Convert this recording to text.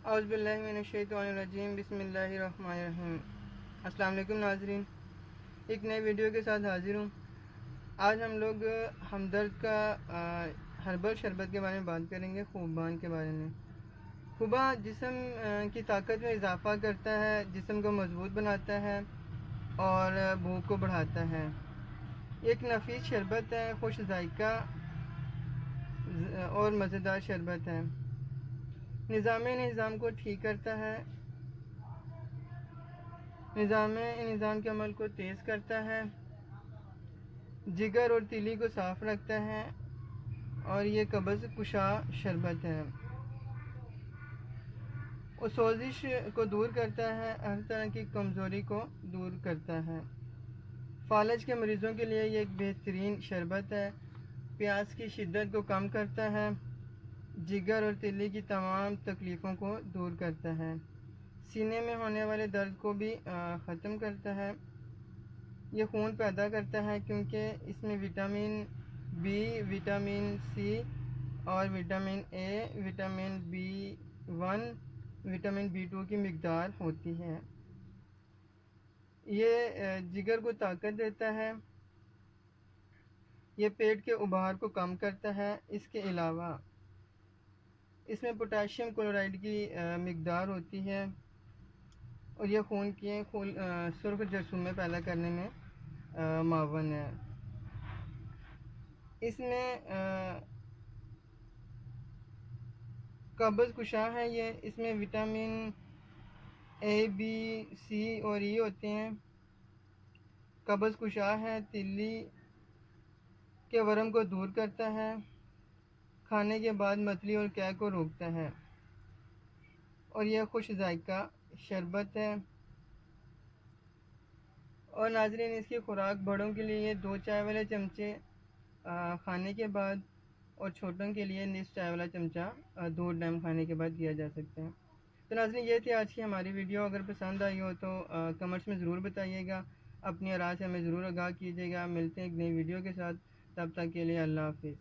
औज़ुबिल्लाहिमिनश्शैतानिर्रजीम बिस्मिल्लाहिर्रहमानिर्रहीम। अस्सलाम वालेकुम नाज़रीन, एक नए वीडियो के साथ हाज़िर हूँ। आज हम लोग हमदर्द का हर्बल शरबत के बारे में बात करेंगे, खूबान के बारे में। खूबा जिस्म की ताकत में इजाफ़ा करता है, जिस्म को मज़बूत बनाता है और भूख को बढ़ाता है। एक नफीस शरबत है, खुश जायका और मज़ेदार शरबत है। निज़ाम को ठीक करता है, निज़ाम के अमल को तेज़ करता है, जिगर और तिली को साफ़ रखता है और ये कब्ज़ कुशा शरबत है। और सोजिश को दूर करता है, हर तरह की कमज़ोरी को दूर करता है। फालज के मरीज़ों के लिए ये एक बेहतरीन शरबत है। प्यास की शिद्दत को कम करता है, जिगर और तिली की तमाम तकलीफ़ों को दूर करता है, सीने में होने वाले दर्द को भी ख़त्म करता है। ये खून पैदा करता है क्योंकि इसमें विटामिन बी, विटामिन सी और vitamin A, vitamin B one, vitamin B two की मिक़दार होती है। ये जिगर को ताकत देता है, ये पेट के उबार को कम करता है। इसके अलावा इसमें पोटाशियम क्लोराइड की मिक़दार होती है और यह खून के सुर्ख जरसूमें पैदा करने में मावन है। इसमें कब्ज़ कुशा है ये, इसमें विटामिन ए, बी, सी और ई होते हैं। कब्ज़ कुशा है, तिल्ली के वरम को दूर करता है, खाने के बाद मतली और कै को रोकता है और यह खुश जायका शरबत है। और नाज़रीन, इसकी खुराक बड़ों के लिए 2 चाय वाले चमचे खाने के बाद और छोटों के लिए निस चाय वाला चमचा 2 टाइम खाने के बाद दिया जा सकता है। तो नाज़रीन, ये थी आज की हमारी वीडियो। अगर पसंद आई हो तो कमेंट्स में ज़रूर बताइएगा, अपनी राय से हमें ज़रूर आगाह कीजिएगा। मिलते हैं एक नई वीडियो के साथ, तब तक के लिए अल्लाह हाफ़िज़।